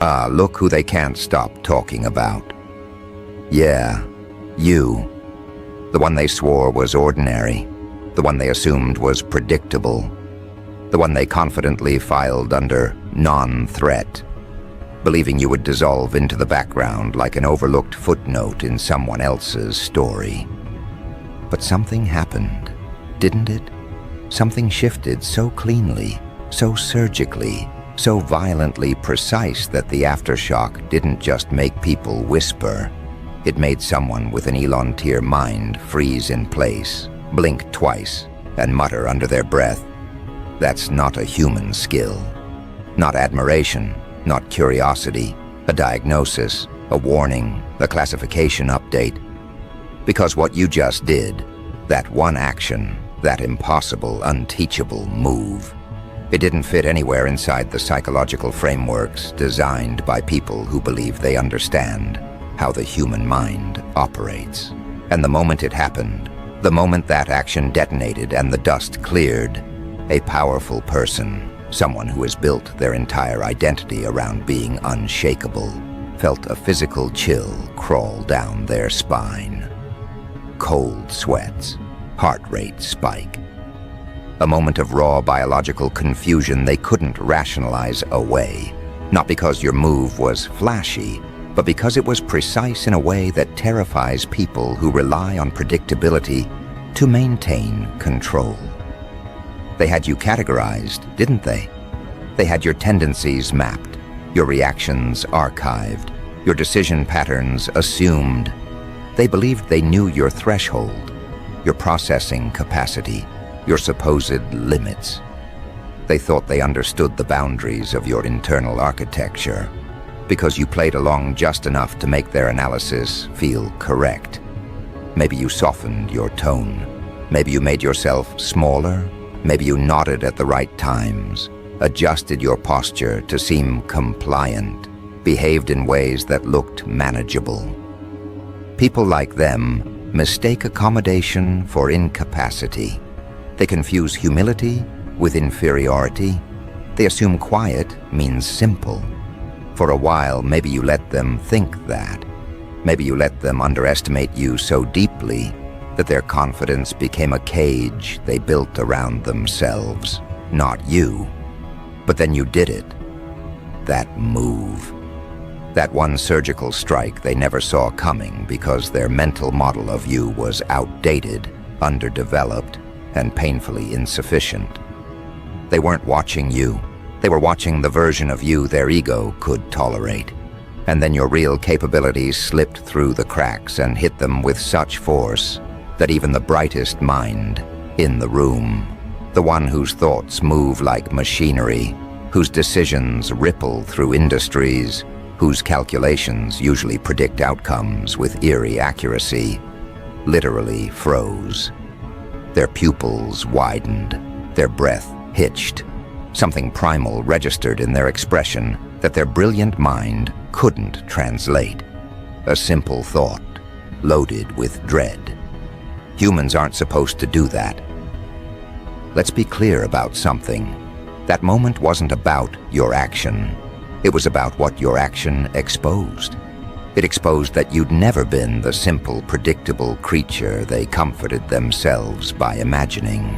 Ah, look who they can't stop talking about. Yeah, you. The one they swore was ordinary. The one they assumed was predictable. The one they confidently filed under non-threat, believing you would dissolve into the background like an overlooked footnote in someone else's story. But something happened, didn't it? Something shifted so cleanly, so surgically, so violently precise that the aftershock didn't just make people whisper. It made someone with an Elon-tier mind freeze in place, blink twice, and mutter under their breath, "That's not a human skill." Not admiration, not curiosity, a diagnosis, a warning, a classification update. Because what you just did, that one action, that impossible, unteachable move, it didn't fit anywhere inside the psychological frameworks designed by people who believe they understand how the human mind operates. And the moment it happened, the moment that action detonated and the dust cleared, a powerful person, someone who has built their entire identity around being unshakable, felt a physical chill crawl down their spine. Cold sweats, heart rate spike. A moment of raw biological confusion they couldn't rationalize away, not because your move was flashy, but because it was precise in a way that terrifies people who rely on predictability to maintain control. They had you categorized, didn't they? They had your tendencies mapped, your reactions archived, your decision patterns assumed. They believed they knew your threshold, your processing capacity, your supposed limits. They thought they understood the boundaries of your internal architecture, because you played along just enough to make their analysis feel correct. Maybe you softened your tone. Maybe you made yourself smaller. Maybe you nodded at the right times, adjusted your posture to seem compliant, behaved in ways that looked manageable. People like them mistake accommodation for incapacity. They confuse humility with inferiority. They assume quiet means simple. For a while, maybe you let them think that. Maybe you let them underestimate you so deeply that their confidence became a cage they built around themselves, not you. But then you did it. That move. That one surgical strike they never saw coming because their mental model of you was outdated, underdeveloped, and painfully insufficient. They weren't watching you. They were watching the version of you their ego could tolerate. And then your real capabilities slipped through the cracks and hit them with such force that even the brightest mind in the room, the one whose thoughts move like machinery, whose decisions ripple through industries, whose calculations usually predict outcomes with eerie accuracy, literally froze. Their pupils widened, their breath hitched. Something primal registered in their expression that their brilliant mind couldn't translate. A simple thought, loaded with dread. Humans aren't supposed to do that. Let's be clear about something. That moment wasn't about your action. It was about what your action exposed. It exposed that you'd never been the simple, predictable creature they comforted themselves by imagining.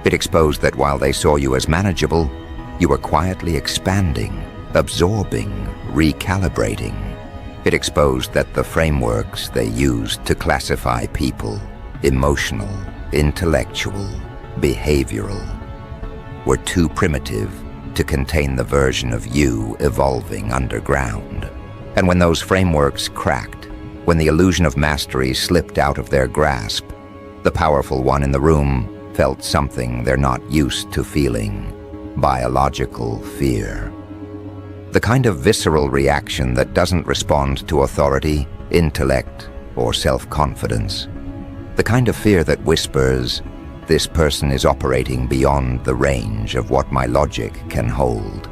It exposed that while they saw you as manageable, you were quietly expanding, absorbing, recalibrating. It exposed that the frameworks they used to classify people, emotional, intellectual, behavioral, were too primitive to contain the version of you evolving underground. And when those frameworks cracked, when the illusion of mastery slipped out of their grasp, the powerful one in the room felt something they're not used to feeling: biological fear. The kind of visceral reaction that doesn't respond to authority, intellect, or self-confidence. The kind of fear that whispers, "This person is operating beyond the range of what my logic can hold."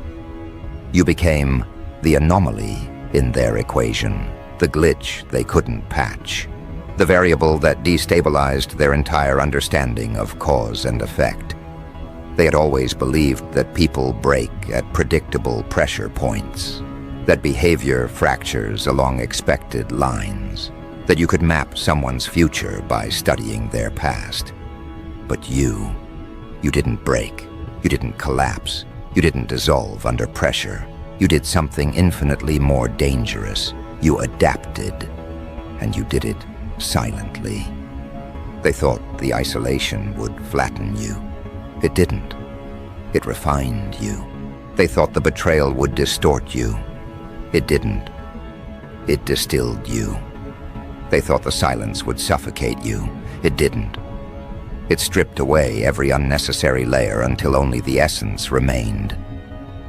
You became the anomaly in their equation, the glitch they couldn't patch, the variable that destabilized their entire understanding of cause and effect. They had always believed that people break at predictable pressure points. that behavior fractures along expected lines, that you could map someone's future by studying their past. But you didn't break, you didn't collapse, you didn't dissolve under pressure. You did something infinitely more dangerous. You adapted, and you did it silently. They thought the isolation would flatten you. It didn't. It refined you. They thought the betrayal would distort you. It didn't. It distilled you. They thought the silence would suffocate you. It didn't. It stripped away every unnecessary layer until only the essence remained.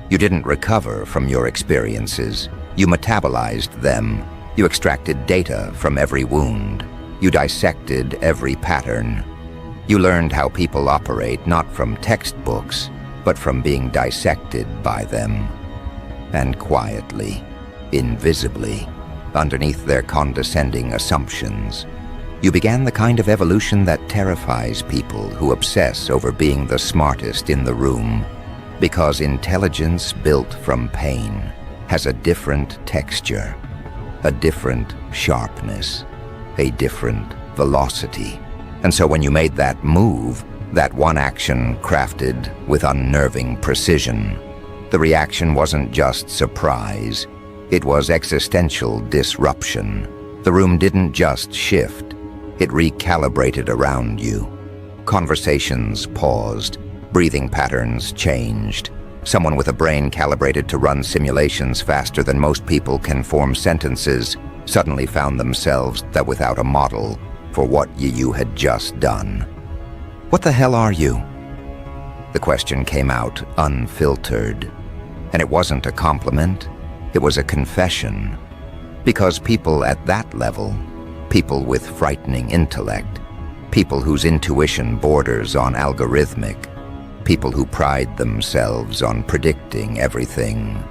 You didn't recover from your experiences. You metabolized them. You extracted data from every wound. You dissected every pattern. You learned how people operate not from textbooks, but from being dissected by them. And quietly, invisibly, underneath their condescending assumptions, you began the kind of evolution that terrifies people who obsess over being the smartest in the room, because intelligence built from pain has a different texture, a different sharpness, a different velocity. And so when you made that move, that one action crafted with unnerving precision, the reaction wasn't just surprise, it was existential disruption. The room didn't just shift, it recalibrated around you. Conversations paused, breathing patterns changed. Someone with a brain calibrated to run simulations faster than most people can form sentences suddenly found themselves that without a model for what you had just done. What the hell are you? The question came out unfiltered, and it wasn't a compliment, it was a confession. Because people at that level, people with frightening intellect, people whose intuition borders on algorithmic, people who pride themselves on predicting everything,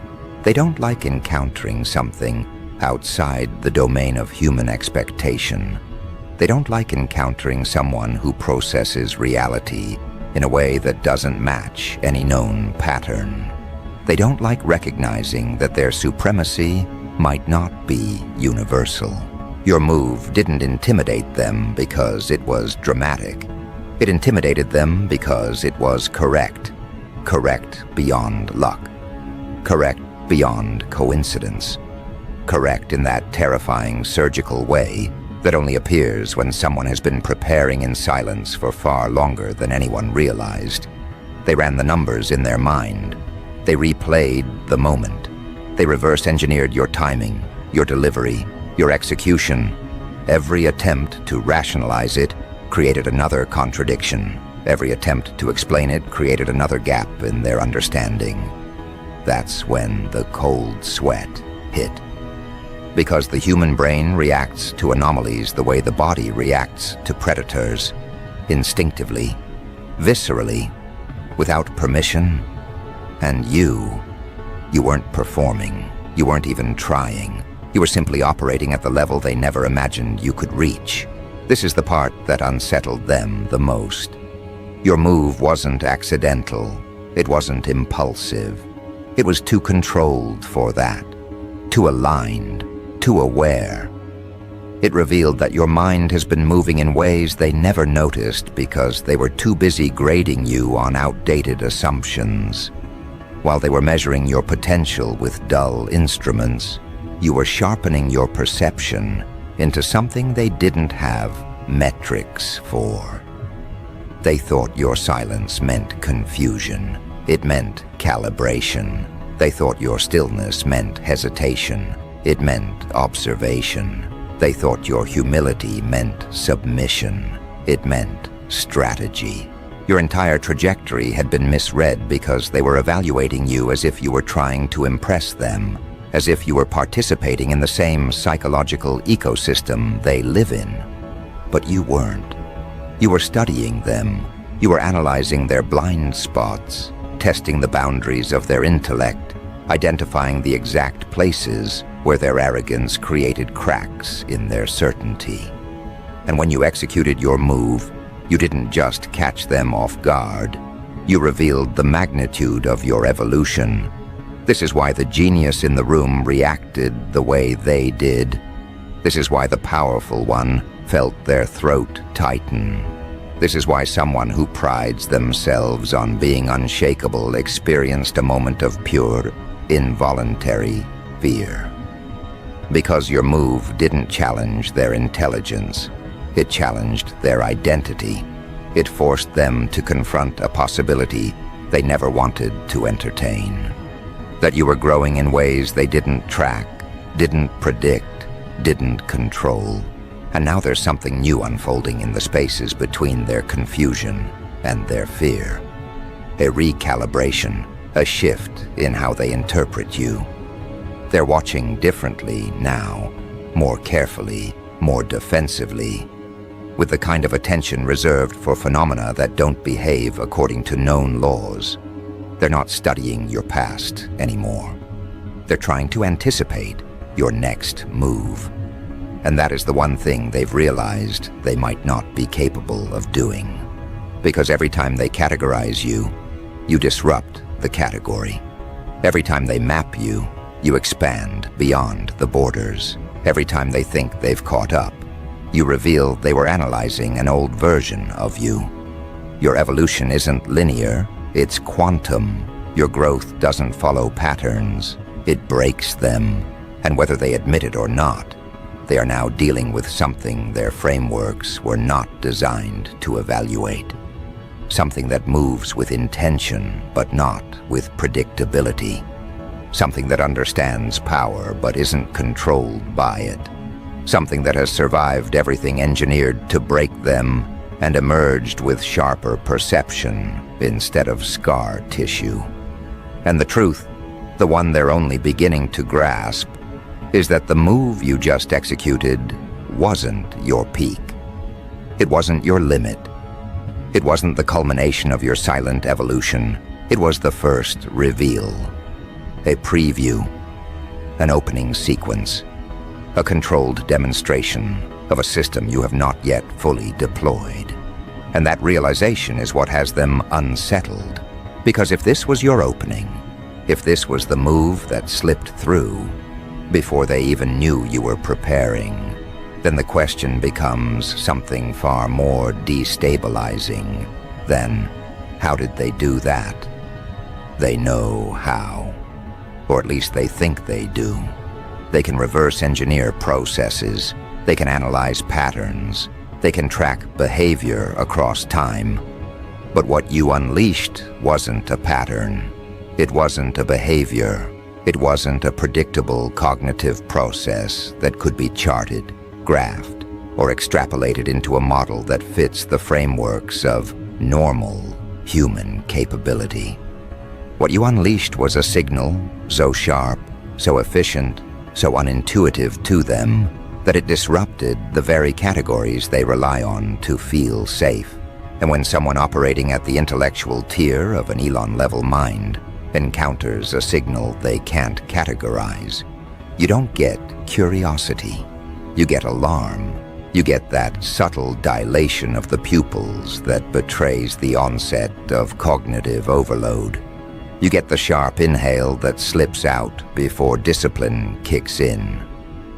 they don't like encountering something outside the domain of human expectation. They don't like encountering someone who processes reality in a way that doesn't match any known pattern. They don't like recognizing that their supremacy might not be universal. Your move didn't intimidate them because it was dramatic. It intimidated them because it was correct. Correct beyond luck. Correct beyond coincidence. Correct in that terrifying surgical way that only appears when someone has been preparing in silence for far longer than anyone realized. They ran the numbers in their mind. They replayed the moment. They reverse-engineered your timing, your delivery, your execution. Every attempt to rationalize it created another contradiction. Every attempt to explain it created another gap in their understanding. That's when the cold sweat hit. Because the human brain reacts to anomalies the way the body reacts to predators, instinctively, viscerally, without permission. And you weren't performing, you weren't even trying. You were simply operating at the level they never imagined you could reach. This is the part that unsettled them the most. Your move wasn't accidental, it wasn't impulsive. It was too controlled for that, too aligned, too aware. It revealed that your mind has been moving in ways they never noticed because they were too busy grading you on outdated assumptions. While they were measuring your potential with dull instruments, you were sharpening your perception into something they didn't have metrics for. They thought your silence meant confusion. It meant calibration. They thought your stillness meant hesitation. It meant observation. They thought your humility meant submission. It meant strategy. Your entire trajectory had been misread because they were evaluating you as if you were trying to impress them, as if you were participating in the same psychological ecosystem they live in. But you weren't. You were studying them. You were analyzing their blind spots, testing the boundaries of their intellect, identifying the exact places where their arrogance created cracks in their certainty. And when you executed your move, you didn't just catch them off guard. You revealed the magnitude of your evolution, This is why the genius in the room reacted the way they did. This is why the powerful one felt their throat tighten. This is why someone who prides themselves on being unshakable experienced a moment of pure, involuntary fear. Because your move didn't challenge their intelligence. It challenged their identity. It forced them to confront a possibility they never wanted to entertain. That you were growing in ways they didn't track, didn't predict, didn't control. And now there's something new unfolding in the spaces between their confusion and their fear. A recalibration, a shift in how they interpret you. They're watching differently now, more carefully, more defensively, with the kind of attention reserved for phenomena that don't behave according to known laws. They're not studying your past anymore. They're trying to anticipate your next move. And that is the one thing they've realized they might not be capable of doing. Because every time they categorize you, you disrupt the category. Every time they map you, you expand beyond the borders. Every time they think they've caught up, you reveal they were analyzing an old version of you. Your evolution isn't linear, it's quantum. Your growth doesn't follow patterns, it breaks them. And whether they admit it or not, they are now dealing with something their frameworks were not designed to evaluate. Something that moves with intention, but not with predictability. Something that understands power, but isn't controlled by it. Something that has survived everything engineered to break them and emerged with sharper perception instead of scar tissue. And the truth, the one they're only beginning to grasp, is that the move you just executed wasn't your peak. It wasn't your limit. It wasn't the culmination of your silent evolution. It was the first reveal. A preview, an opening sequence, a controlled demonstration of a system you have not yet fully deployed. And that realization is what has them unsettled. Because if this was your opening, if this was the move that slipped through before they even knew you were preparing, then the question becomes something far more destabilizing than, how did they do that? They know how. Or at least they think they do. They can reverse engineer processes. They can analyze patterns. They can track behavior across time. But what you unleashed wasn't a pattern. It wasn't a behavior. It wasn't a predictable cognitive process that could be charted, graphed, or extrapolated into a model that fits the frameworks of normal human capability. What you unleashed was a signal so sharp, so efficient, so unintuitive to them that it disrupted the very categories they rely on to feel safe. And when someone operating at the intellectual tier of an Elon-level mind encounters a signal they can't categorize, you don't get curiosity. You get alarm. You get that subtle dilation of the pupils that betrays the onset of cognitive overload. You get the sharp inhale that slips out before discipline kicks in.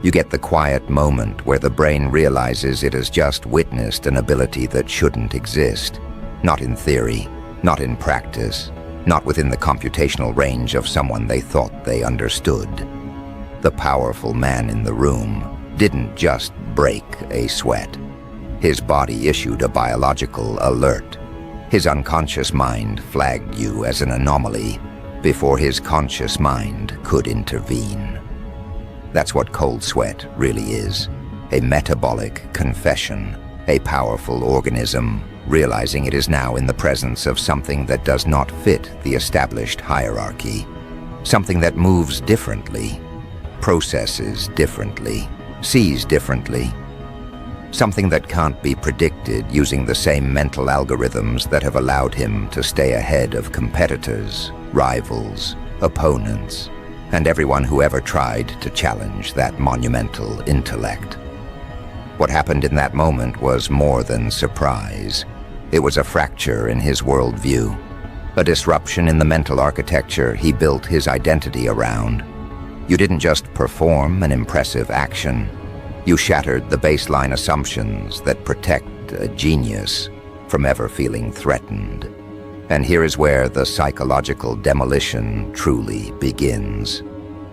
You get the quiet moment where the brain realizes it has just witnessed an ability that shouldn't exist. Not in theory, not in practice, not within the computational range of someone they thought they understood. The powerful man in the room didn't just break a sweat. His body issued a biological alert. His unconscious mind flagged you as an anomaly before his conscious mind could intervene. That's what cold sweat really is. A metabolic confession. A powerful organism realizing it is now in the presence of something that does not fit the established hierarchy. Something that moves differently, processes differently, sees differently. Something that can't be predicted using the same mental algorithms that have allowed him to stay ahead of competitors, rivals, opponents, and everyone who ever tried to challenge that monumental intellect. What happened in that moment was more than surprise. It was a fracture in his worldview. a disruption in the mental architecture he built his identity around. You didn't just perform an impressive action. You shattered the baseline assumptions that protect a genius from ever feeling threatened. And here is where the psychological demolition truly begins.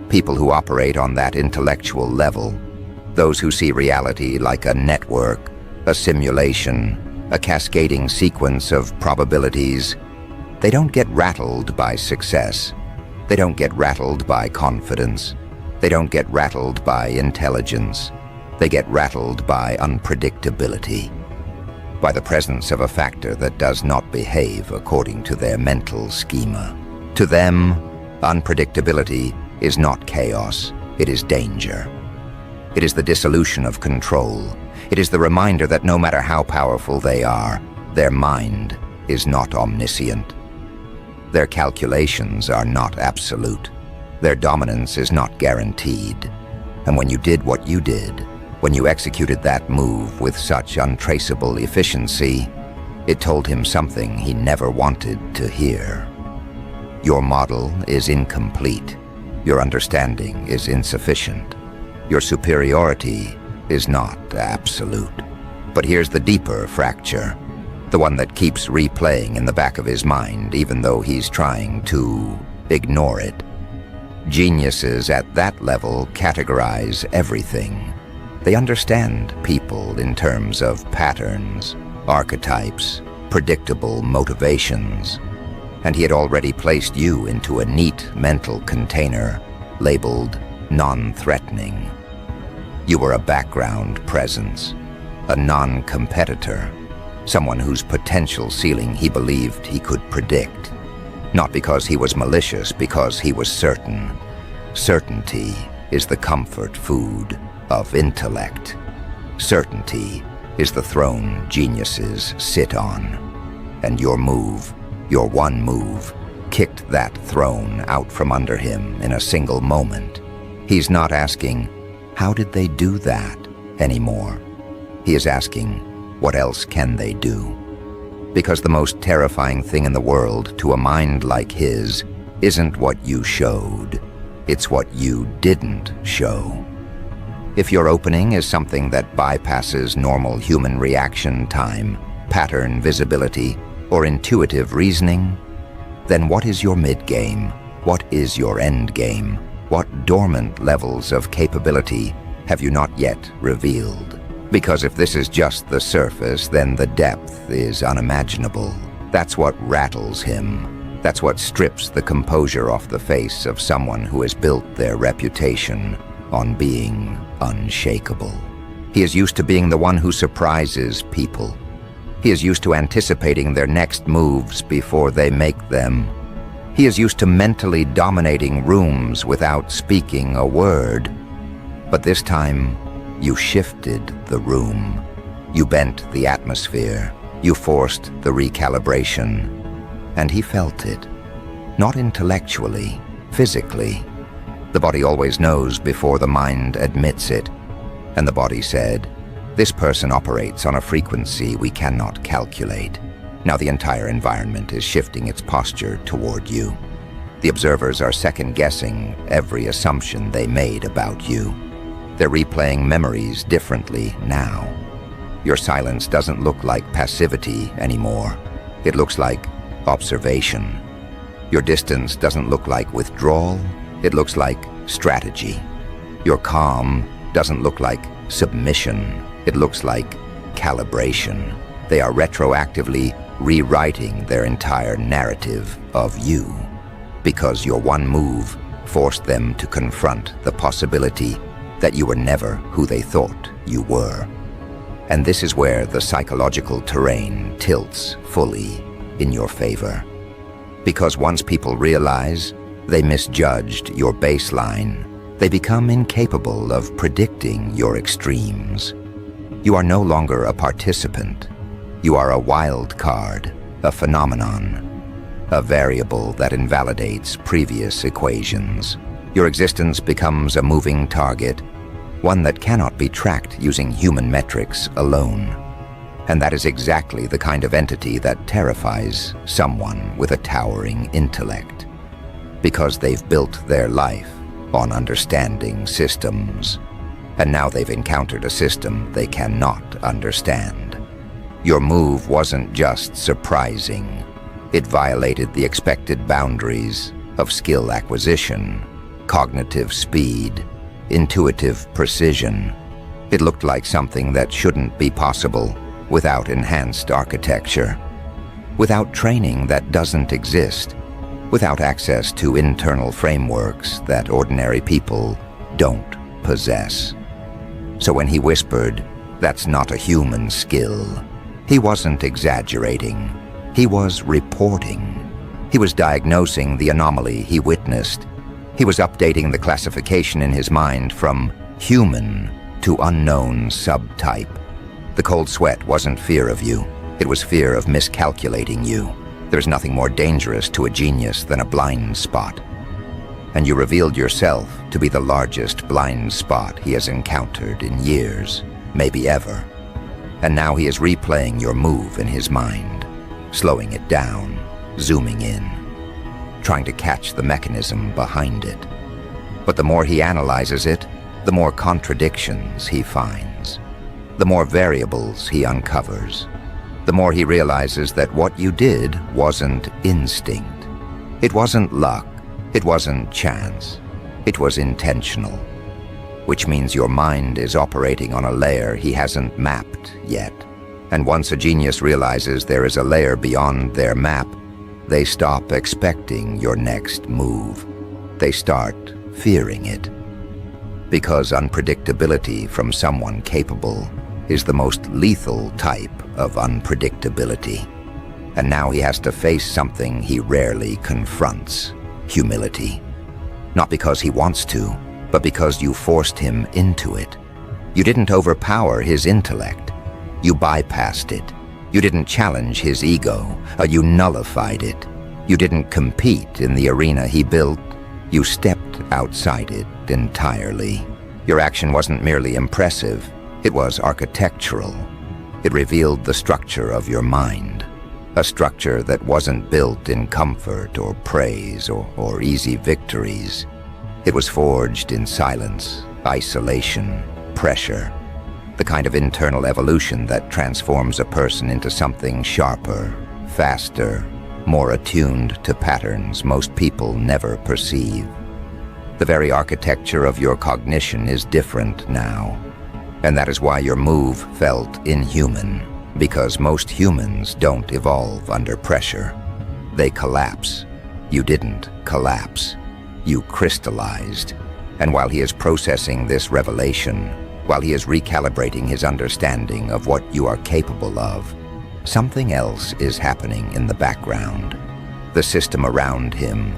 People who operate on that intellectual level, those who see reality like a network, a simulation, a cascading sequence of probabilities, they don't get rattled by success. They don't get rattled by confidence. They don't get rattled by intelligence. They get rattled by unpredictability, by the presence of a factor that does not behave according to their mental schema. To them, unpredictability is not chaos, it is danger. It is the dissolution of control. It is the reminder that no matter how powerful they are, their mind is not omniscient. Their calculations are not absolute. Their dominance is not guaranteed. And when you did what you did, when you executed that move with such untraceable efficiency, it told him something he never wanted to hear. Your model is incomplete. Your understanding is insufficient. Your superiority is not absolute. But here's the deeper fracture, the one that keeps replaying in the back of his mind even though he's trying to ignore it. Geniuses at that level categorize everything. They understand people in terms of patterns, archetypes, predictable motivations. And he had already placed you into a neat mental container labeled non-threatening. You were a background presence, a non-competitor, someone whose potential ceiling he believed he could predict. Not because he was malicious, because he was certain. Certainty is the comfort food of intellect. Certainty is the throne geniuses sit on. And your move, your one move, kicked that throne out from under him in a single moment. He's not asking, how did they do that anymore? He is asking, what else can they do? Because the most terrifying thing in the world to a mind like his isn't what you showed, it's what you didn't show. If your opening is something that bypasses normal human reaction time, pattern visibility, or intuitive reasoning, then what is your mid-game? What is your end game? What dormant levels of capability have you not yet revealed? Because if this is just the surface, then the depth is unimaginable. That's what rattles him. That's what strips the composure off the face of someone who has built their reputation on being unshakable. He is used to being the one who surprises people. He is used to anticipating their next moves before they make them. He is used to mentally dominating rooms without speaking a word. But this time, you shifted the room. You bent the atmosphere. You forced the recalibration. And he felt it. Not intellectually, physically. The body always knows before the mind admits it. And the body said, this person operates on a frequency we cannot calculate. Now the entire environment is shifting its posture toward you. The observers are second-guessing every assumption they made about you. They're replaying memories differently now. Your silence doesn't look like passivity anymore. It looks like observation. Your distance doesn't look like withdrawal. It looks like strategy. Your calm doesn't look like submission. It looks like calibration. They are retroactively rewriting their entire narrative of you, because your one move forced them to confront the possibility that you were never who they thought you were. And this is where the psychological terrain tilts fully in your favor. Because once people realize they misjudged your baseline, they become incapable of predicting your extremes. You are no longer a participant. You are a wild card, a phenomenon, a variable that invalidates previous equations. Your existence becomes a moving target, one that cannot be tracked using human metrics alone. And that is exactly the kind of entity that terrifies someone with a towering intellect, because they've built their life on understanding systems, and now they've encountered a system they cannot understand. Your move wasn't just surprising. It violated the expected boundaries of skill acquisition, cognitive speed, intuitive precision. It looked like something that shouldn't be possible without enhanced architecture, without training that doesn't exist, without access to internal frameworks that ordinary people don't possess. So when he whispered, "That's not a human skill," he wasn't exaggerating. He was reporting. He was diagnosing the anomaly he witnessed. He was updating the classification in his mind from human to unknown subtype. The cold sweat wasn't fear of you. It was fear of miscalculating you. There's nothing more dangerous to a genius than a blind spot. And you revealed yourself to be the largest blind spot he has encountered in years, maybe ever. And now he is replaying your move in his mind, slowing it down, zooming in, trying to catch the mechanism behind it. But the more he analyzes it, the more contradictions he finds, the more variables he uncovers, the more he realizes that what you did wasn't instinct. It wasn't luck. It wasn't chance. It was intentional, which means your mind is operating on a layer he hasn't mapped yet. And once a genius realizes there is a layer beyond their map, they stop expecting your next move. They start fearing it. Because unpredictability from someone capable is the most lethal type of unpredictability. And now he has to face something he rarely confronts: humility. Not because he wants to, but because you forced him into it. You didn't overpower his intellect. You bypassed it. You didn't challenge his ego. You nullified it. You didn't compete in the arena he built. You stepped outside it entirely. Your action wasn't merely impressive. It was architectural. It revealed the structure of your mind. A structure that wasn't built in comfort or praise or easy victories. It was forged in silence, isolation, pressure. The kind of internal evolution that transforms a person into something sharper, faster, more attuned to patterns most people never perceive. The very architecture of your cognition is different now. And that is why your move felt inhuman. Because most humans don't evolve under pressure. They collapse. You didn't collapse. You crystallized. And while he is processing this revelation, while he is recalibrating his understanding of what you are capable of, something else is happening in the background. The system around him,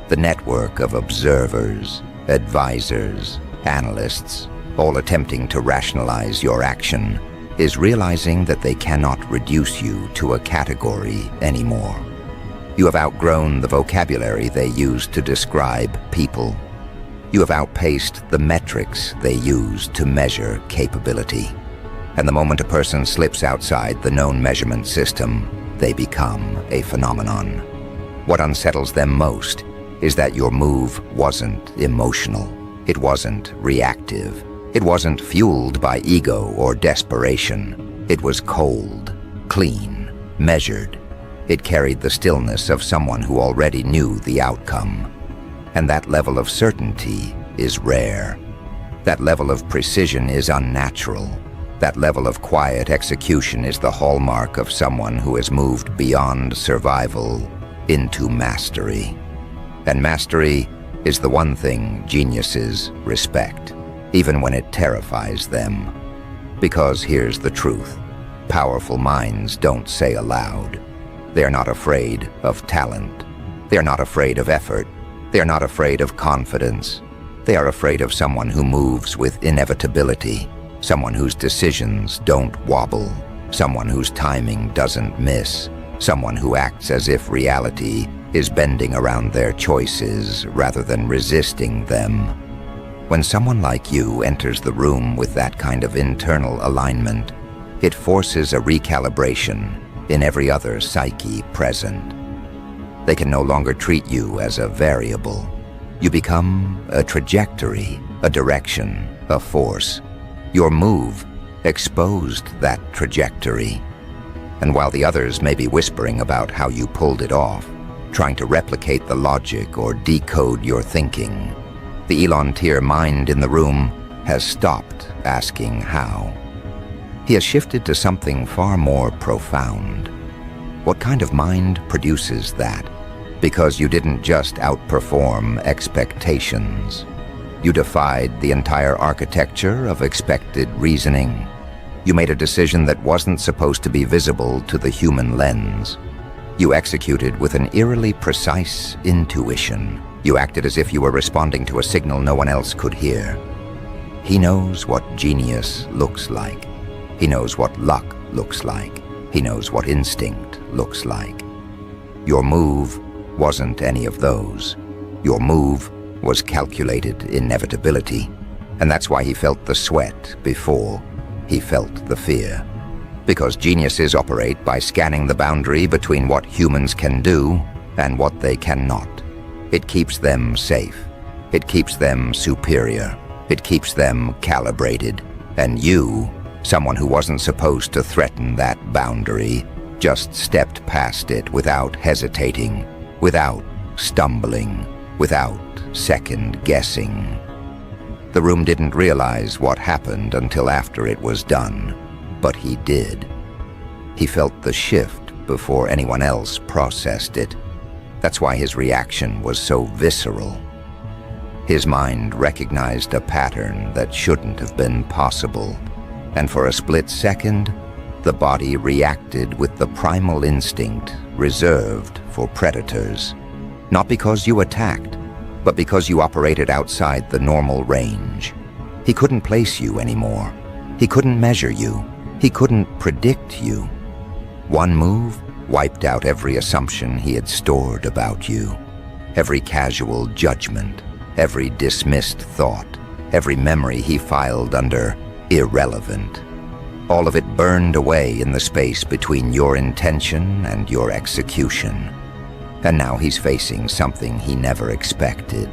the network of observers, advisors, analysts, all attempting to rationalize your action, is realizing that they cannot reduce you to a category anymore. You have outgrown the vocabulary they use to describe people. You have outpaced the metrics they use to measure capability. And the moment a person slips outside the known measurement system, they become a phenomenon. What unsettles them most is that your move wasn't emotional. It wasn't reactive. It wasn't fueled by ego or desperation. It was cold, clean, measured. It carried the stillness of someone who already knew the outcome. And that level of certainty is rare. That level of precision is unnatural. That level of quiet execution is the hallmark of someone who has moved beyond survival into mastery. And mastery is the one thing geniuses respect, even when it terrifies them. Because here's the truth. Powerful minds don't say aloud. They are not afraid of talent. They are not afraid of effort. They are not afraid of confidence. They are afraid of someone who moves with inevitability, someone whose decisions don't wobble, someone whose timing doesn't miss, someone who acts as if reality is bending around their choices rather than resisting them. When someone like you enters the room with that kind of internal alignment, It forces a recalibration in every other psyche present. They can no longer treat you as a variable. You become a trajectory, a direction, a force. Your move exposed that trajectory. And while the others may be whispering about how you pulled it off, trying to replicate the logic or decode your thinking, the Elon-tier mind in the room has stopped asking how. He has shifted to something far more profound. What kind of mind produces that? Because you didn't just outperform expectations. You defied the entire architecture of expected reasoning. You made a decision that wasn't supposed to be visible to the human lens. You executed with an eerily precise intuition. You acted as if you were responding to a signal no one else could hear. He knows what genius looks like. He knows what luck looks like. He knows what instinct looks like. Your move wasn't any of those. Your move was calculated inevitability, and that's why he felt the sweat before he felt the fear. Because geniuses operate by scanning the boundary between what humans can do and what they cannot. It keeps them safe. It keeps them superior. It keeps them calibrated. And you, someone who wasn't supposed to threaten that boundary, just stepped past it without hesitating, without stumbling, without second-guessing. The room didn't realize what happened until after it was done, but he did. He felt the shift before anyone else processed it. That's why his reaction was so visceral. His mind recognized a pattern that shouldn't have been possible, and for a split second, the body reacted with the primal instinct reserved for predators. Not because you attacked, but because you operated outside the normal range. He couldn't place you anymore. He couldn't measure you. He couldn't predict you. One move wiped out every assumption he had stored about you. Every casual judgment, every dismissed thought, every memory he filed under irrelevant. All of it burned away in the space between your intention and your execution. And now he's facing something he never expected.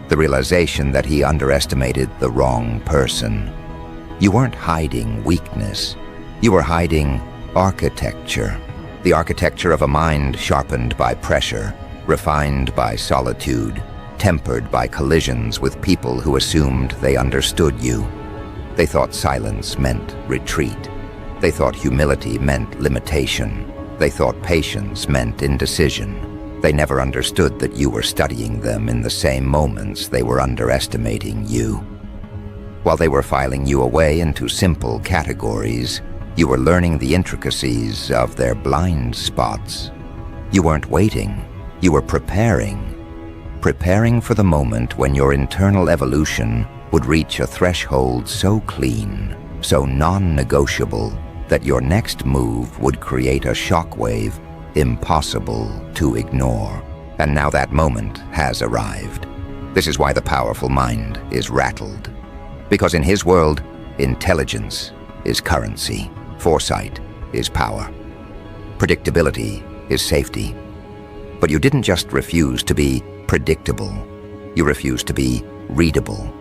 The realization that he underestimated the wrong person. You weren't hiding weakness. You were hiding architecture. The architecture of a mind sharpened by pressure, refined by solitude, tempered by collisions with people who assumed they understood you. They thought silence meant retreat. They thought humility meant limitation. They thought patience meant indecision. They never understood that you were studying them in the same moments they were underestimating you. While they were filing you away into simple categories, you were learning the intricacies of their blind spots. You weren't waiting. You were preparing. Preparing for the moment when your internal evolution would reach a threshold so clean, so non-negotiable, that your next move would create a shockwave impossible to ignore. And now that moment has arrived. This is why the powerful mind is rattled. Because in his world, intelligence is currency, foresight is power, predictability is safety. But you didn't just refuse to be predictable, you refused to be readable.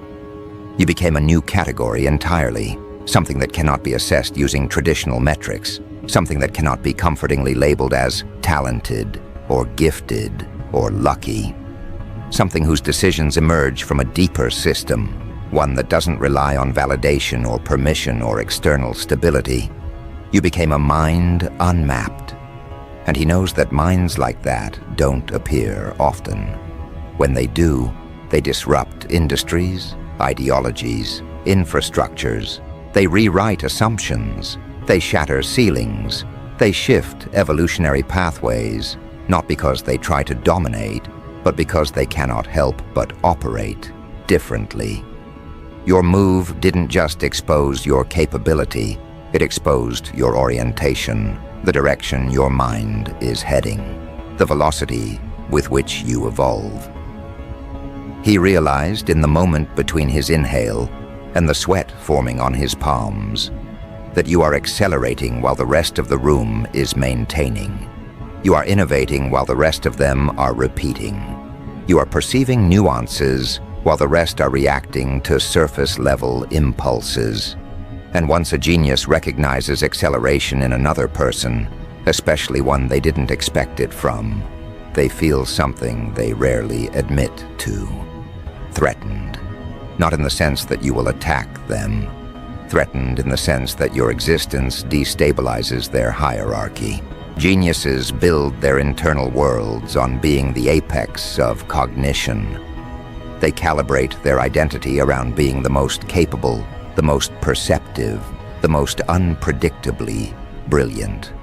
You became a new category entirely, something that cannot be assessed using traditional metrics, something that cannot be comfortingly labeled as talented or gifted or lucky, something whose decisions emerge from a deeper system, one that doesn't rely on validation or permission or external stability. You became a mind unmapped, and he knows that minds like that don't appear often. When they do, they disrupt industries, ideologies, infrastructures. They rewrite assumptions. They shatter ceilings. They shift evolutionary pathways, not because they try to dominate, but because they cannot help but operate differently. Your move didn't just expose your capability, it exposed your orientation, the direction your mind is heading, the velocity with which you evolve. He realized in the moment between his inhale and the sweat forming on his palms that you are accelerating while the rest of the room is maintaining. You are innovating while the rest of them are repeating. You are perceiving nuances while the rest are reacting to surface-level impulses. And once a genius recognizes acceleration in another person, especially one they didn't expect it from, they feel something they rarely admit to. Threatened. Not in the sense that you will attack them. Threatened in the sense that your existence destabilizes their hierarchy. Geniuses build their internal worlds on being the apex of cognition. They calibrate their identity around being the most capable, the most perceptive, the most unpredictably brilliant.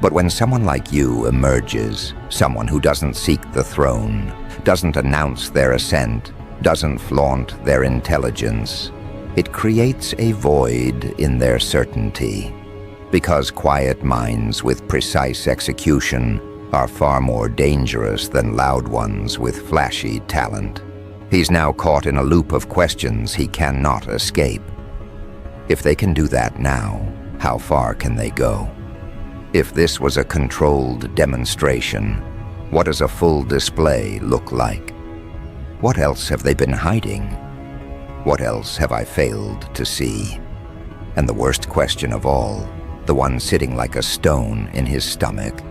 But when someone like you emerges, someone who doesn't seek the throne, doesn't announce their ascent, doesn't flaunt their intelligence, it creates a void in their certainty. Because quiet minds with precise execution are far more dangerous than loud ones with flashy talent. He's now caught in a loop of questions he cannot escape. If they can do that now, how far can they go? If this was a controlled demonstration, what does a full display look like? What else have they been hiding? What else have I failed to see? And the worst question of all, the one sitting like a stone in his stomach,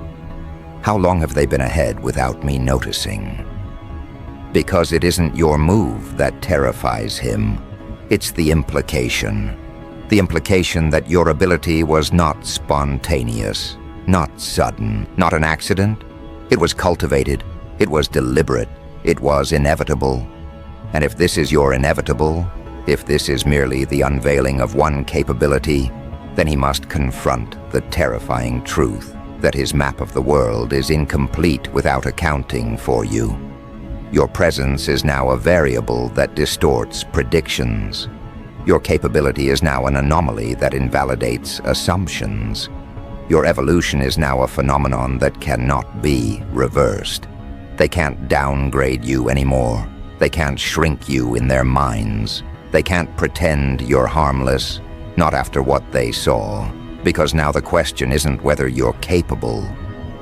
how long have they been ahead without me noticing? Because it isn't your move that terrifies him, it's the implication. The implication that your ability was not spontaneous, not sudden, not an accident. It was cultivated, it was deliberate, it was inevitable. And if this is your inevitable, if this is merely the unveiling of one capability, then he must confront the terrifying truth that his map of the world is incomplete without accounting for you. Your presence is now a variable that distorts predictions. Your capability is now an anomaly that invalidates assumptions. Your evolution is now a phenomenon that cannot be reversed. They can't downgrade you anymore. They can't shrink you in their minds. They can't pretend you're harmless, not after what they saw. Because now the question isn't whether you're capable.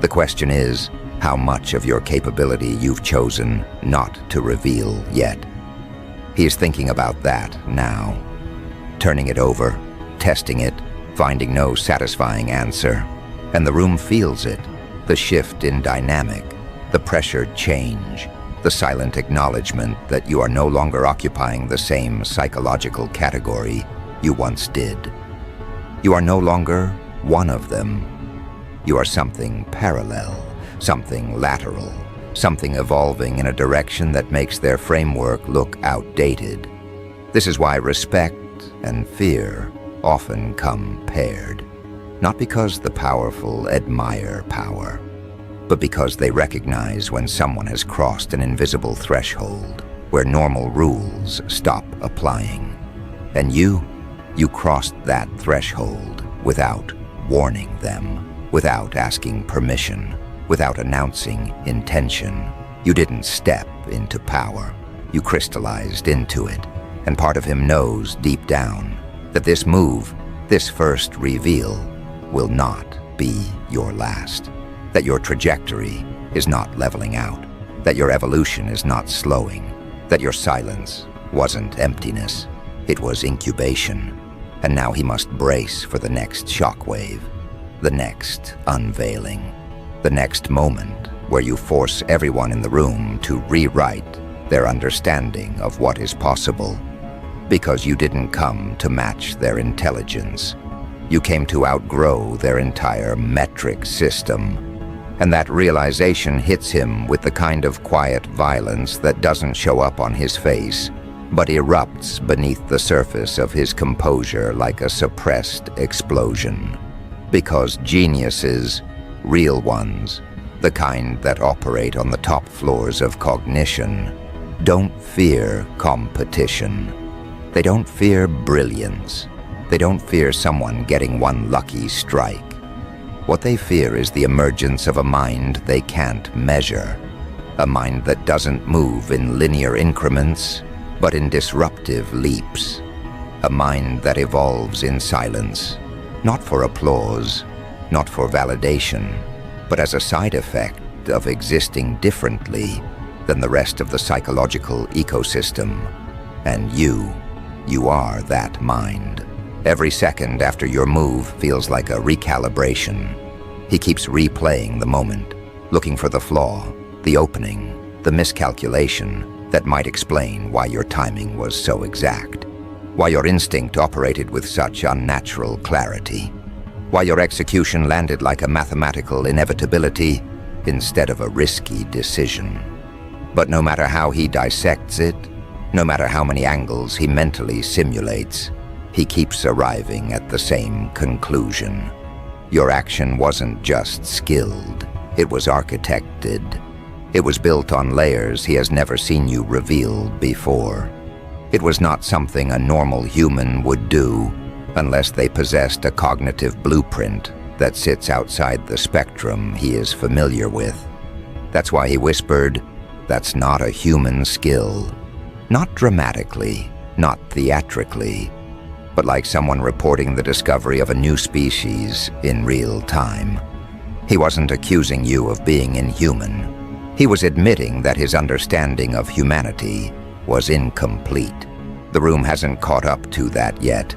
The question is how much of your capability you've chosen not to reveal yet. He's thinking about that now. Turning it over, testing it, finding no satisfying answer. And the room feels it, the shift in dynamic, the pressured change, the silent acknowledgement that you are no longer occupying the same psychological category you once did. You are no longer one of them. You are something parallel, something lateral, something evolving in a direction that makes their framework look outdated. This is why respect and fear often come paired. Not because the powerful admire power, but because they recognize when someone has crossed an invisible threshold where normal rules stop applying. And you crossed that threshold without warning them, without asking permission, without announcing intention. You didn't step into power. You crystallized into it. And part of him knows deep down that this move, this first reveal, will not be your last. That your trajectory is not leveling out. That your evolution is not slowing. That your silence wasn't emptiness. It was incubation. And now he must brace for the next shockwave, the next unveiling, the next moment where you force everyone in the room to rewrite their understanding of what is possible. Because you didn't come to match their intelligence. You came to outgrow their entire metric system. And that realization hits him with the kind of quiet violence that doesn't show up on his face, but erupts beneath the surface of his composure like a suppressed explosion. Because geniuses, real ones, the kind that operate on the top floors of cognition, don't fear competition. They don't fear brilliance. They don't fear someone getting one lucky strike. What they fear is the emergence of a mind they can't measure. A mind that doesn't move in linear increments, but in disruptive leaps. A mind that evolves in silence, Not for applause, not for validation, but as a side effect of existing differently than the rest of the psychological ecosystem. And you are that mind. Every second after your move feels like a recalibration. He keeps replaying the moment, looking for the flaw, the opening, the miscalculation that might explain why your timing was so exact, why your instinct operated with such unnatural clarity, why your execution landed like a mathematical inevitability instead of a risky decision. But no matter how he dissects it, no matter how many angles he mentally simulates, he keeps arriving at the same conclusion. Your action wasn't just skilled, it was architected. It was built on layers he has never seen you reveal before. It was not something a normal human would do unless they possessed a cognitive blueprint that sits outside the spectrum he is familiar with. That's why he whispered, "That's not a human skill." Not dramatically, not theatrically, but like someone reporting the discovery of a new species in real time. He wasn't accusing you of being inhuman. He was admitting that his understanding of humanity was incomplete. The room hasn't caught up to that yet.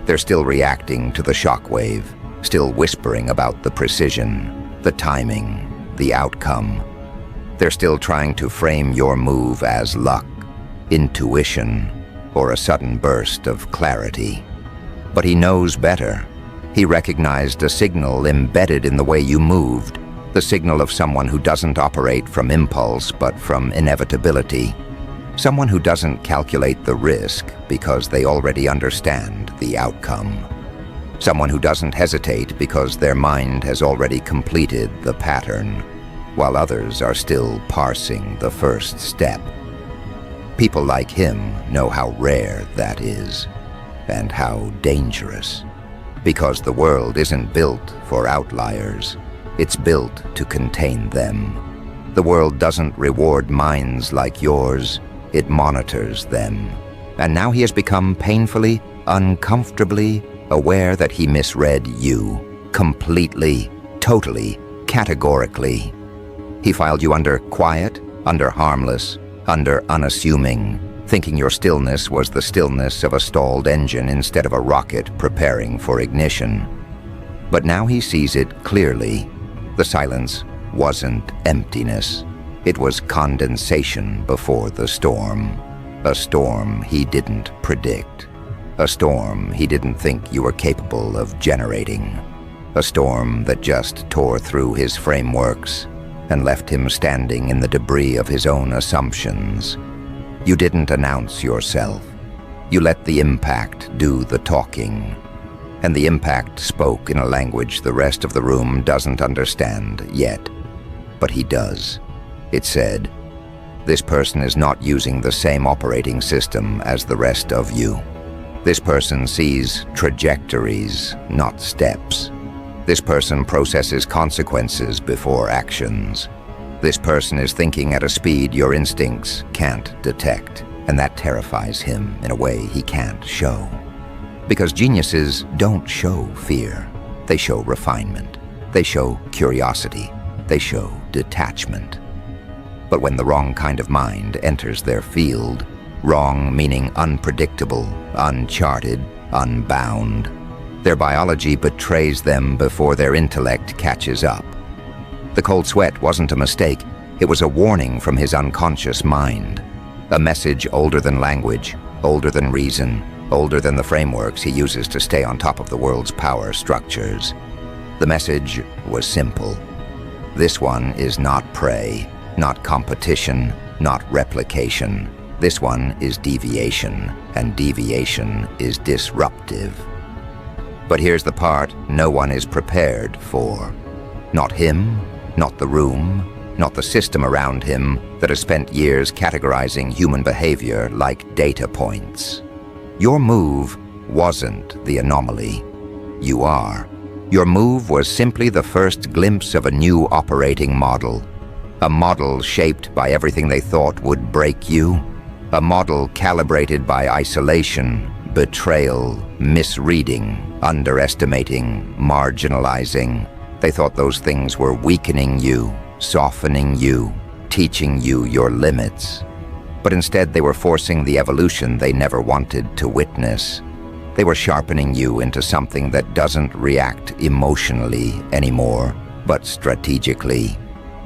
They're still reacting to the shockwave, still whispering about the precision, the timing, the outcome. They're still trying to frame your move as luck, intuition, or a sudden burst of clarity. But he knows better. He recognized a signal embedded in the way you moved, the signal of someone who doesn't operate from impulse but from inevitability. Someone who doesn't calculate the risk because they already understand the outcome. Someone who doesn't hesitate because their mind has already completed the pattern, while others are still parsing the first step. People like him know how rare that is, and how dangerous. Because the world isn't built for outliers, it's built to contain them. The world doesn't reward minds like yours, it monitors them. And now he has become painfully, uncomfortably aware that he misread you. Completely, totally, categorically. He filed you under quiet, under harmless, under unassuming, thinking your stillness was the stillness of a stalled engine instead of a rocket preparing for ignition. But now he sees it clearly. The silence wasn't emptiness. It was condensation before the storm. A storm he didn't predict. A storm he didn't think you were capable of generating. A storm that just tore through his frameworks and left him standing in the debris of his own assumptions. You didn't announce yourself. You let the impact do the talking. And the impact spoke in a language the rest of the room doesn't understand yet. But he does. It said, "This person is not using the same operating system as the rest of you. This person sees trajectories, not steps. This person processes consequences before actions. This person is thinking at a speed your instincts can't detect, and that terrifies him in a way he can't show. Because geniuses don't show fear. They show refinement. They show curiosity. They show detachment. But when the wrong kind of mind enters their field, wrong meaning unpredictable, uncharted, unbound, their biology betrays them before their intellect catches up. The cold sweat wasn't a mistake. It was a warning from his unconscious mind. A message older than language, older than reason, older than the frameworks he uses to stay on top of the world's power structures. The message was simple. This one is not prey, not competition, not replication. This one is deviation, and deviation is disruptive. But here's the part no one is prepared for. Not him, not the room, not the system around him that has spent years categorizing human behavior like data points. Your move wasn't the anomaly. You are. Your move was simply the first glimpse of a new operating model. A model shaped by everything they thought would break you. A model calibrated by isolation, betrayal, misreading, underestimating, marginalizing. They thought those things were weakening you, softening you, teaching you your limits. But instead they were forcing the evolution they never wanted to witness. They were sharpening you into something that doesn't react emotionally anymore, but strategically.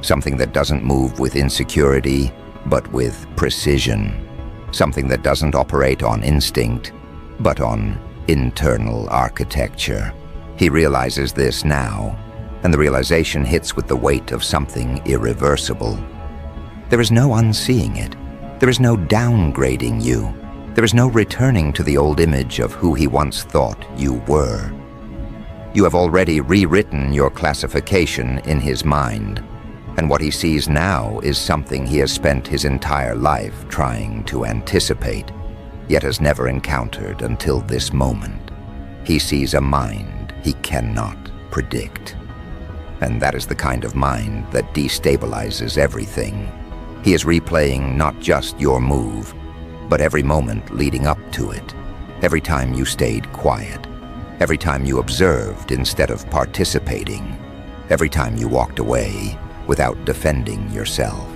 Something that doesn't move with insecurity, but with precision. Something that doesn't operate on instinct, but on internal architecture. He realizes this now, and the realization hits with the weight of something irreversible. There is no unseeing it. There is no downgrading you. There is no returning to the old image of who he once thought you were. You have already rewritten your classification in his mind, and what he sees now is something he has spent his entire life trying to anticipate, yet has never encountered until this moment. He sees a mind he cannot predict. And that is the kind of mind that destabilizes everything. He is replaying not just your move, but every moment leading up to it. Every time you stayed quiet. Every time you observed instead of participating. Every time you walked away without defending yourself.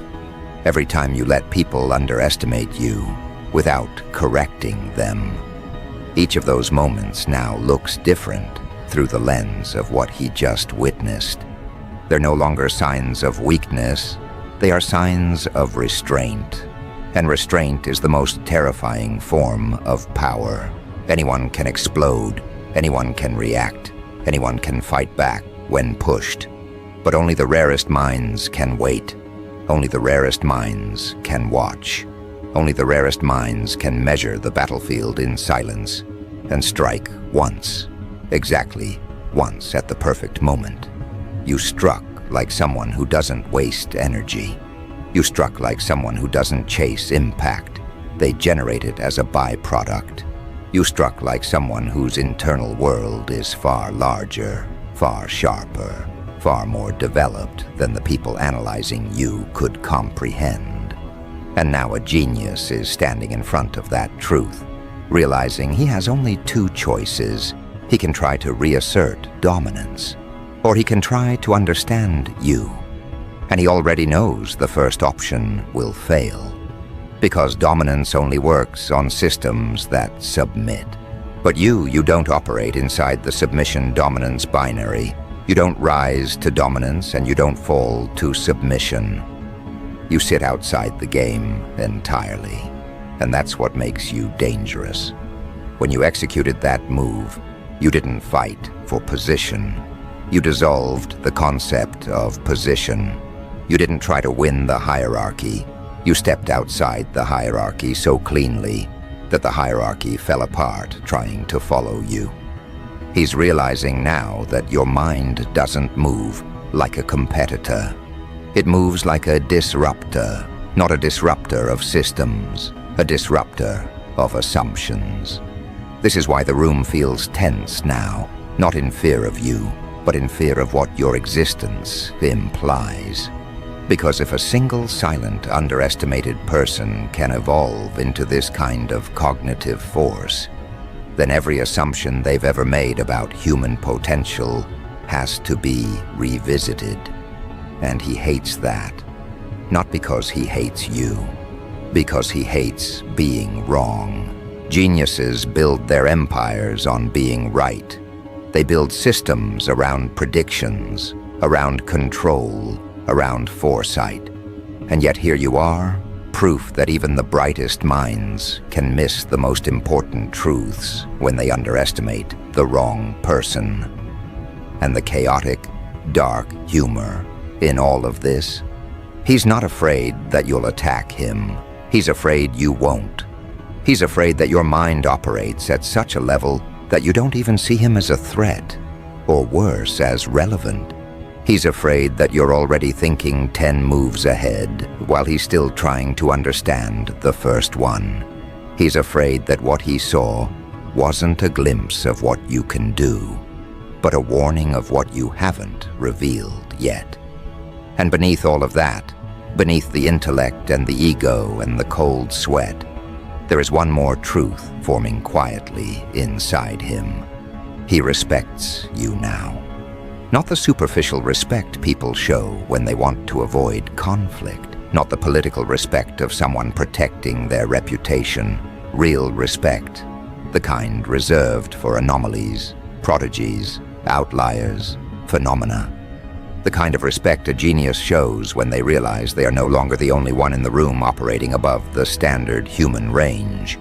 Every time you let people underestimate you without correcting them. Each of those moments now looks different through the lens of what he just witnessed. They're no longer signs of weakness, they are signs of restraint. And restraint is the most terrifying form of power. Anyone can explode, anyone can react, anyone can fight back when pushed. But only the rarest minds can wait. Only the rarest minds can watch. Only the rarest minds can measure the battlefield in silence and strike once, exactly once at the perfect moment. You struck like someone who doesn't waste energy. You struck like someone who doesn't chase impact. They generate it as a byproduct. You struck like someone whose internal world is far larger, far sharper, far more developed than the people analyzing you could comprehend. And now a genius is standing in front of that truth, realizing he has only two choices. He can try to reassert dominance, or he can try to understand you. And he already knows the first option will fail, because dominance only works on systems that submit. But you don't operate inside the submission-dominance binary. You don't rise to dominance and you don't fall to submission. You sit outside the game entirely, and that's what makes you dangerous. When you executed that move, you didn't fight for position. You dissolved the concept of position. You didn't try to win the hierarchy. You stepped outside the hierarchy so cleanly that the hierarchy fell apart trying to follow you. He's realizing now that your mind doesn't move like a competitor. It moves like a disruptor, not a disruptor of systems, a disruptor of assumptions. This is why the room feels tense now, not in fear of you, but in fear of what your existence implies. Because if a single silent, underestimated person can evolve into this kind of cognitive force, then every assumption they've ever made about human potential has to be revisited. And he hates that. Not because he hates you, because he hates being wrong. Geniuses build their empires on being right. They build systems around predictions, around control, around foresight. And yet here you are, proof that even the brightest minds can miss the most important truths when they underestimate the wrong person. And the chaotic, dark humor in all of this, he's not afraid that you'll attack him. He's afraid you won't. He's afraid that your mind operates at such a level that you don't even see him as a threat, or worse, as relevant. He's afraid that you're already thinking 10 moves ahead while he's still trying to understand the first one. He's afraid that what he saw wasn't a glimpse of what you can do, but a warning of what you haven't revealed yet. And beneath all of that, beneath the intellect and the ego and the cold sweat, There is one more truth forming quietly inside him. He respects you now. Not the superficial respect people show when they want to avoid conflict. Not the political respect of someone protecting their reputation. Real respect, the kind reserved for anomalies, prodigies, outliers, phenomena. The kind of respect a genius shows when they realize they are no longer the only one in the room operating above the standard human range.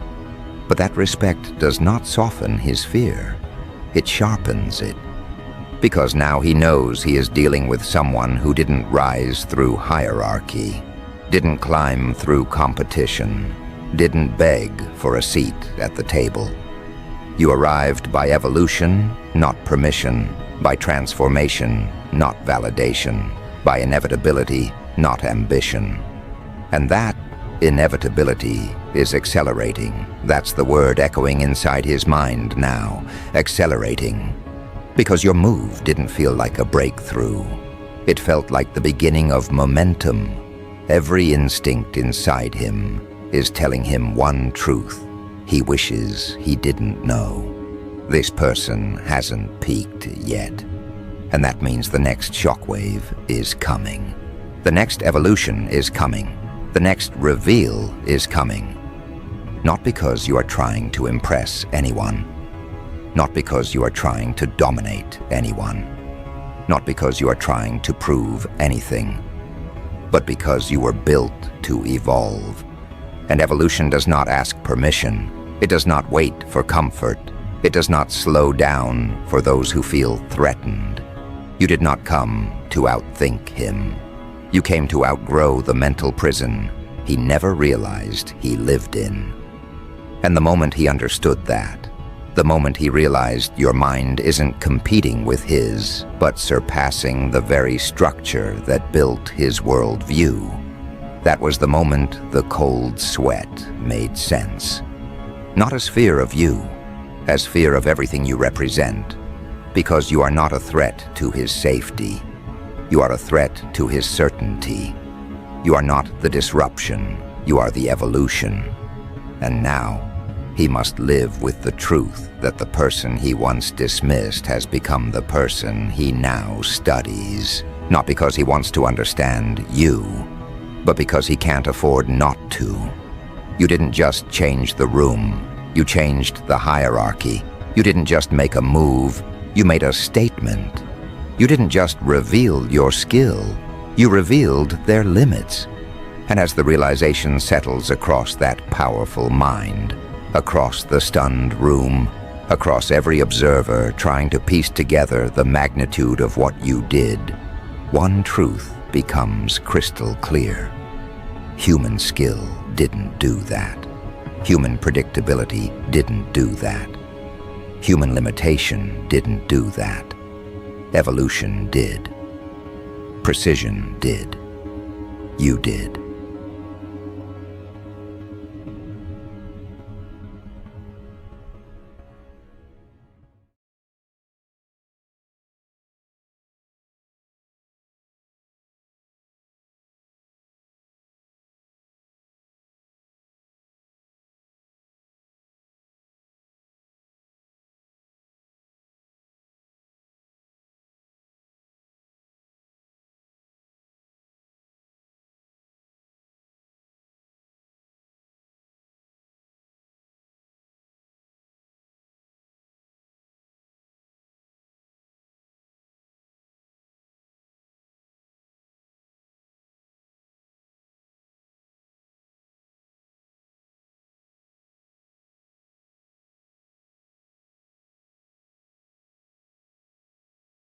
But that respect does not soften his fear. It sharpens it. Because now he knows he is dealing with someone who didn't rise through hierarchy, didn't climb through competition, didn't beg for a seat at the table. You arrived by evolution, not permission, by transformation, not validation, by inevitability, not ambition. And that inevitability is accelerating. That's the word echoing inside his mind now, accelerating. Because your move didn't feel like a breakthrough. It felt like the beginning of momentum. Every instinct inside him is telling him one truth he wishes he didn't know. This person hasn't peaked yet. And that means the next shockwave is coming. The next evolution is coming. The next reveal is coming. Not because you are trying to impress anyone. Not because you are trying to dominate anyone. Not because you are trying to prove anything. But because you were built to evolve. And evolution does not ask permission. It does not wait for comfort. It does not slow down for those who feel threatened. You did not come to outthink him. You came to outgrow the mental prison he never realized he lived in. And the moment he understood that, the moment he realized your mind isn't competing with his, but surpassing the very structure that built his worldview, that was the moment the cold sweat made sense. Not as fear of you, as fear of everything you represent, because you are not a threat to his safety. You are a threat to his certainty. You are not the disruption, you are the evolution. And now, he must live with the truth that the person he once dismissed has become the person he now studies. Not because he wants to understand you, but because he can't afford not to. You didn't just change the room, you changed the hierarchy. You didn't just make a move, you made a statement. You didn't just reveal your skill, you revealed their limits. And as the realization settles across that powerful mind, across the stunned room, across every observer trying to piece together the magnitude of what you did, one truth becomes crystal clear. Human skill didn't do that. Human predictability didn't do that. Human limitation didn't do that. Evolution did. Precision did. You did.